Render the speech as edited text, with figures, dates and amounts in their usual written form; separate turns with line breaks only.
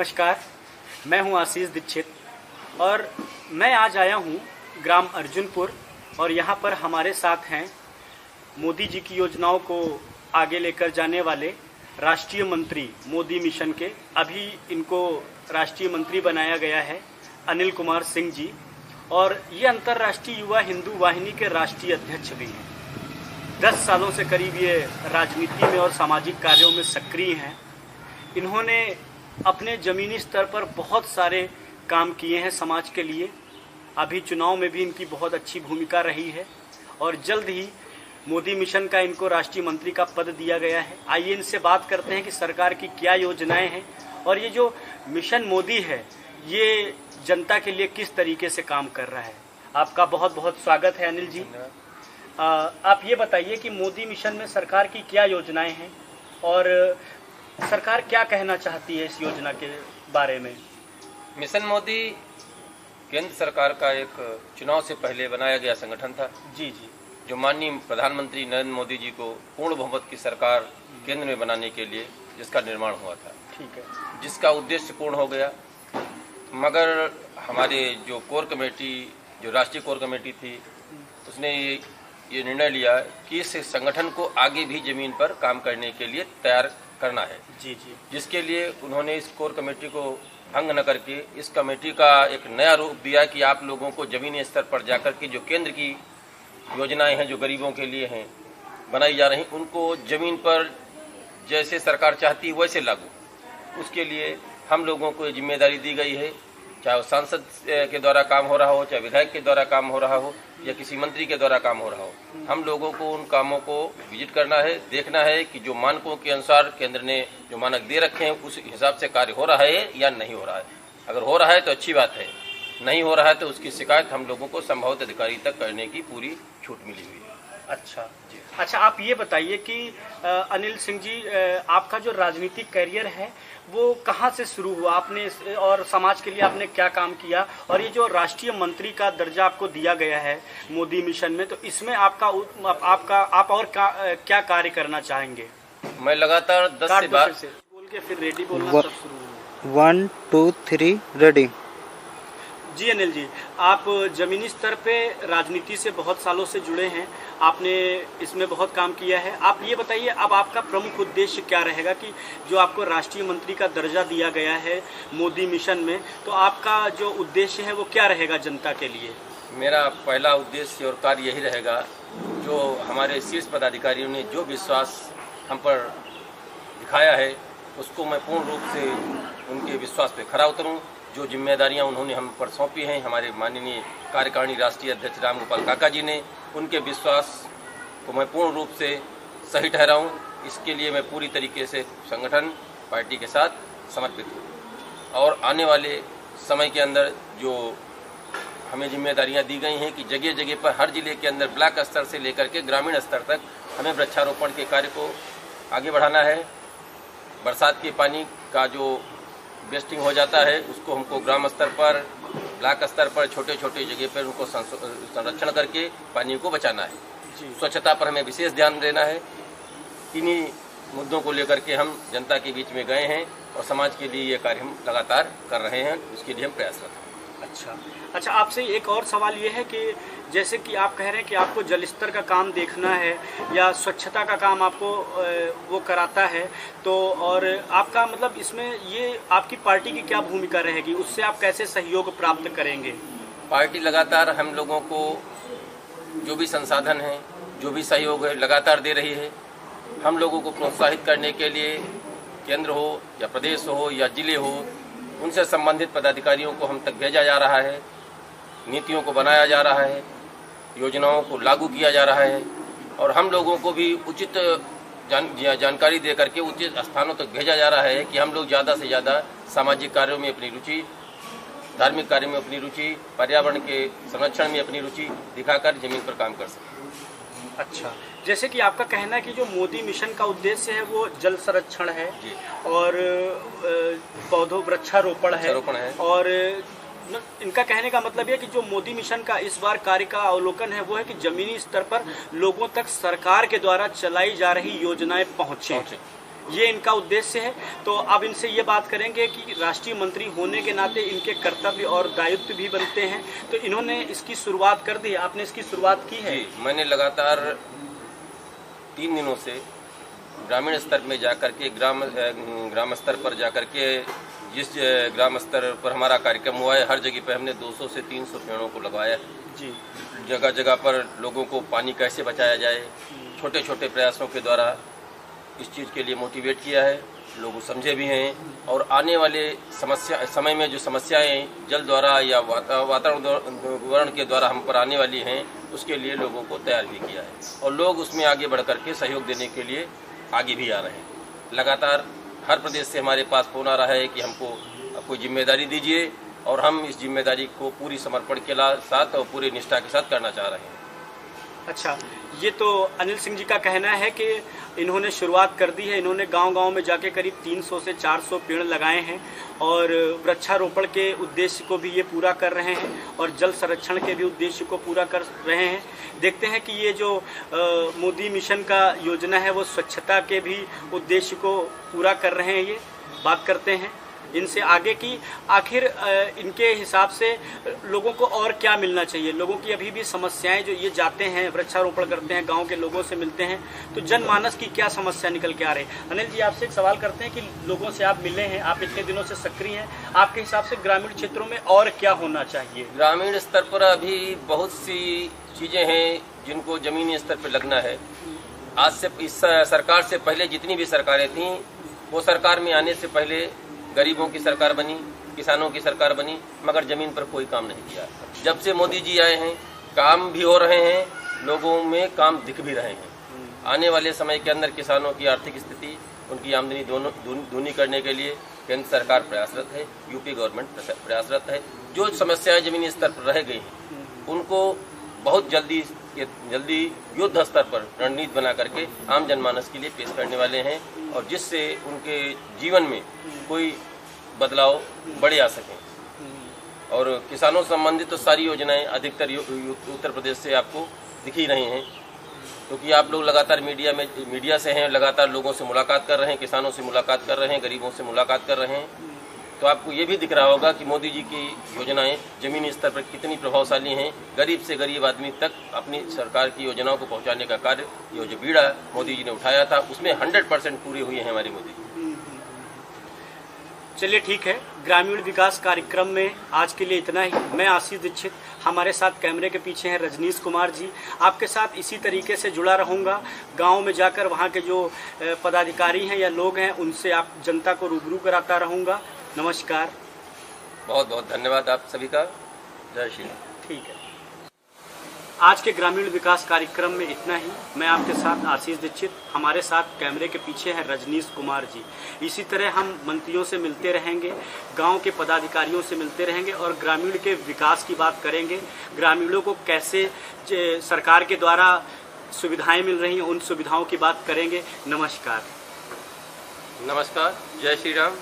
नमस्कार, मैं हूं आशीष दीक्षित और मैं आज आया हूं ग्राम अर्जुनपुर और यहां पर हमारे साथ हैं मोदी जी की योजनाओं को आगे लेकर जाने वाले राष्ट्रीय मंत्री मोदी मिशन के। अभी इनको राष्ट्रीय मंत्री बनाया गया है अनिल कुमार सिंह जी, और ये अंतर्राष्ट्रीय युवा हिंदू वाहिनी के राष्ट्रीय अध्यक्ष भी हैं। 10 सालों से करीब ये राजनीति में और सामाजिक कार्यों में सक्रिय हैं। इन्होंने अपने ज़मीनी स्तर पर बहुत सारे काम किए हैं समाज के लिए। अभी चुनाव में भी इनकी बहुत अच्छी भूमिका रही है और जल्द ही मोदी मिशन का इनको राष्ट्रीय मंत्री का पद दिया गया है। आइए इनसे बात करते हैं कि सरकार की क्या योजनाएं हैं और ये जो मिशन मोदी है ये जनता के लिए किस तरीके से काम कर रहा है। आपका बहुत बहुत स्वागत है अनिल जी। आप ये बताइए कि मोदी मिशन में सरकार की क्या योजनाएं हैं और सरकार क्या कहना चाहती है इस योजना के बारे में।
मिशन मोदी केंद्र सरकार का एक चुनाव से पहले बनाया गया संगठन था।
जी जी।
जो माननीय प्रधानमंत्री नरेंद्र मोदी जी को पूर्ण बहुमत की सरकार केंद्र में बनाने के लिए जिसका निर्माण हुआ था।
ठीक है।
जिसका उद्देश्य पूर्ण हो गया, मगर हमारे जो कोर कमेटी, जो राष्ट्रीय कोर कमेटी थी, उसने ये निर्णय लिया कि इस संगठन को आगे भी जमीन पर काम करने के लिए तैयार करना है।
जी जी।
जिसके लिए उन्होंने इस कोर कमेटी को भंग न करके इस कमेटी का एक नया रूप दिया कि आप लोगों को जमीनी स्तर पर जाकर के जो केंद्र की योजनाएं हैं जो गरीबों के लिए हैं बनाई जा रही, उनको जमीन पर जैसे सरकार चाहती है वैसे लागू। उसके लिए हम लोगों को ये जिम्मेदारी दी गई है, चाहे वो सांसद के द्वारा काम हो रहा हो, चाहे विधायक के द्वारा काम हो रहा हो या किसी मंत्री के द्वारा काम हो रहा हो। हम लोगों को उन कामों को विजिट करना है, देखना है कि जो मानकों के अनुसार केंद्र ने जो मानक दे रखे हैं उस हिसाब से कार्य हो रहा है या नहीं हो रहा है। अगर हो रहा है तो अच्छी बात है, नहीं हो रहा है तो उसकी शिकायत हम लोगों को संभावित अधिकारी तक करने की पूरी छूट मिली हुई है।
अच्छा जी। अच्छा, आप ये बताइए कि अनिल सिंह जी, आपका जो राजनीतिक करियर है वो कहाँ से शुरू हुआ, आपने और समाज के लिए आपने क्या काम किया, और ये जो राष्ट्रीय मंत्री का दर्जा आपको दिया गया है मोदी मिशन में, तो इसमें आप और क्या कार्य करना चाहेंगे।
मैं लगातार 10 से 12
बोल के फिर रेडी बोलना सब शुरू।
1 2 3 रेडी।
जी अनिल जी, आप ज़मीनी स्तर पे राजनीति से बहुत सालों से जुड़े हैं, आपने इसमें बहुत काम किया है। आप ये बताइए अब आपका प्रमुख उद्देश्य क्या रहेगा कि जो आपको राष्ट्रीय मंत्री का दर्जा दिया गया है मोदी मिशन में, तो आपका जो उद्देश्य है वो क्या रहेगा जनता के लिए।
मेरा पहला उद्देश्य और कार्य यही रहेगा, जो हमारे शीर्ष पदाधिकारियों ने जो विश्वास हम पर दिखाया है उसको मैं पूर्ण रूप से उनके विश्वास पे खरा उतरूं। जो जिम्मेदारियां उन्होंने हम पर सौंपी हैं हमारे माननीय कार्यकारिणी राष्ट्रीय अध्यक्ष राम गोपाल काका जी ने, उनके विश्वास को मैं पूर्ण रूप से सही ठहराऊं। इसके लिए मैं पूरी तरीके से संगठन पार्टी के साथ समर्पित हूं और आने वाले समय के अंदर जो हमें जिम्मेदारियां दी गई हैं कि जगह जगह पर हर जिले के अंदर ब्लॉक स्तर से लेकर के ग्रामीण स्तर तक हमें वृक्षारोपण के कार्य को आगे बढ़ाना है। बरसात के पानी का जो वेस्टिंग हो जाता है उसको हमको ग्राम स्तर पर, ब्लॉक स्तर पर, छोटे छोटे जगह पर उनको संरक्षण करके पानी को बचाना है। स्वच्छता पर हमें विशेष ध्यान देना है। इन्हीं मुद्दों को लेकर के हम जनता के बीच में गए हैं और समाज के लिए ये कार्य हम लगातार कर रहे हैं, उसके लिए हम प्रयासरत हैं।
अच्छा, आपसे एक और सवाल ये है कि जैसे कि आप कह रहे हैं कि आपको जल स्तर का काम देखना है या स्वच्छता का काम आपको वो कराता है, तो और आपका मतलब इसमें ये आपकी पार्टी की क्या भूमिका रहेगी, उससे आप कैसे सहयोग प्राप्त करेंगे।
पार्टी लगातार हम लोगों को जो भी संसाधन है, जो भी सहयोग है लगातार दे रही है। हम लोगों को प्रोत्साहित करने के लिए केंद्र हो या प्रदेश हो या जिले हो, उनसे संबंधित पदाधिकारियों को हम तक भेजा जा रहा है, नीतियों को बनाया जा रहा है, योजनाओं को लागू किया जा रहा है और हम लोगों को भी उचित जानकारी दे करके उचित स्थानों तक भेजा जा रहा है कि हम लोग ज़्यादा से ज़्यादा सामाजिक कार्यों में अपनी रुचि, धार्मिक कार्यों में अपनी रुचि, पर्यावरण के संरक्षण में अपनी रुचि दिखाकर जमीन पर काम कर सकें।
अच्छा, जैसे कि आपका कहना है कि जो मोदी मिशन का उद्देश्य है वो जल संरक्षण है और पौधों वृक्षारोपण है और इनका कहने का मतलब है कि जो मोदी मिशन का इस बार कार्य का अवलोकन है वो है कि जमीनी स्तर पर लोगों तक सरकार के द्वारा चलाई जा रही योजनाएं पहुंचे। ये इनका उद्देश्य है। तो अब इनसे ये बात करेंगे कि राष्ट्रीय मंत्री होने के नाते इनके कर्तव्य और दायित्व भी बनते हैं। तो इन्होंने इसकी शुरुआत कर दी, आपने इसकी शुरुआत की है?
जी, मैंने लगातार 3 दिनों से ग्रामीण स्तर में जाकर के ग्राम स्तर पर जाकर के जिस ग्राम स्तर पर हमारा कार्यक्रम हुआ है, हर जगह पर हमने 200 से 300 पेड़ों को लगवाया है।
जी,
जगह जगह पर लोगों को पानी कैसे बचाया जाए, छोटे छोटे प्रयासों के द्वारा इस चीज़ के लिए मोटिवेट किया है। लोग समझे भी हैं और आने वाले समय में जो समस्याएं जल द्वारा या वातावरण के द्वारा हम पर आने वाली हैं, उसके लिए लोगों को तैयार भी किया है और लोग उसमें आगे बढ़ कर के सहयोग देने के लिए आगे भी आ रहे हैं। लगातार हर प्रदेश से हमारे पास फोन आ रहा है कि हमको कोई जिम्मेदारी दीजिए और हम इस जिम्मेदारी को पूरी समर्पण के साथ और पूरी निष्ठा के साथ करना चाह रहे हैं।
अच्छा, ये तो अनिल सिंह जी का कहना है कि इन्होंने शुरुआत कर दी है। इन्होंने गांव-गांव में जाके करीब 300 से 400 पेड़ लगाए हैं और वृक्षारोपण के उद्देश्य को भी ये पूरा कर रहे हैं और जल संरक्षण के भी उद्देश्य को पूरा कर रहे हैं। देखते हैं कि ये जो मोदी मिशन का योजना है वो स्वच्छता के भी उद्देश्य को पूरा कर रहे हैं। ये बात करते हैं इनसे आगे की आखिर इनके हिसाब से लोगों को और क्या मिलना चाहिए। लोगों की अभी भी समस्याएं, जो ये जाते हैं वृक्षारोपण करते हैं, गांव के लोगों से मिलते हैं, तो जनमानस की क्या समस्या निकल के आ रही है। अनिल जी, आपसे एक सवाल करते हैं कि लोगों से आप मिले हैं, आप इतने दिनों से सक्रिय हैं, आपके हिसाब से ग्रामीण क्षेत्रों में और क्या होना चाहिए?
ग्रामीण स्तर पर अभी बहुत सी चीज़ें हैं जिनको ज़मीनी स्तर पर लगना है। आज से इस सरकार से पहले जितनी भी सरकारें थीं, वो सरकार में आने से पहले गरीबों की सरकार बनी, किसानों की सरकार बनी, मगर जमीन पर कोई काम नहीं किया। जब से मोदी जी आए हैं, काम भी हो रहे हैं, लोगों में काम दिख भी रहे हैं। आने वाले समय के अंदर किसानों की आर्थिक स्थिति, उनकी आमदनी दोनों दूनी करने के लिए केंद्र सरकार प्रयासरत है, यूपी गवर्नमेंट प्रयासरत है। जो समस्याएं जमीनी स्तर पर रह गई हैं, उनको बहुत जल्दी युद्ध स्तर पर रणनीति बना करके आम जनमानस के लिए पेश करने वाले हैं और जिससे उनके जीवन में कोई बदलाव बड़े आ सकें। और किसानों से संबंधित तो सारी योजनाएं अधिकतर उत्तर प्रदेश से आपको दिख ही रही हैं, क्योंकि आप लोग लगातार मीडिया से हैं, लगातार लोगों से मुलाकात कर रहे हैं, किसानों से मुलाकात कर रहे हैं, गरीबों से मुलाकात कर रहे हैं। तो आपको ये भी दिख रहा होगा कि मोदी जी की योजनाएं जमीनी स्तर पर कितनी प्रभावशाली हैं। गरीब से गरीब आदमी तक अपनी सरकार की योजनाओं को पहुंचाने का कार्य, ये जो बीड़ा मोदी जी ने उठाया था, उसमें 100% पूरी हुई है हमारी मोदी जी।
चलिए ठीक है, ग्रामीण विकास कार्यक्रम में आज के लिए इतना ही। मैं आशीष दीक्षित, हमारे साथ कैमरे के पीछे हैं रजनीश कुमार जी। आपके साथ इसी तरीके से जुड़ा रहूँगा। गांव में जाकर वहां के जो पदाधिकारी हैं या लोग हैं, उनसे आप जनता को रूबरू कराता रहूँगा। नमस्कार,
बहुत बहुत धन्यवाद आप सभी का। जय श्री राम।
ठीक है, आज के ग्रामीण विकास कार्यक्रम में इतना ही। मैं आपके साथ आशीष दीक्षित, हमारे साथ कैमरे के पीछे हैं रजनीश कुमार जी। इसी तरह हम मंत्रियों से मिलते रहेंगे, गांव के पदाधिकारियों से मिलते रहेंगे और ग्रामीण के विकास की बात करेंगे। ग्रामीणों को कैसे सरकार के द्वारा सुविधाएं मिल रही हैं, उन सुविधाओं की बात करेंगे। नमस्कार।
नमस्कार, जय श्री राम।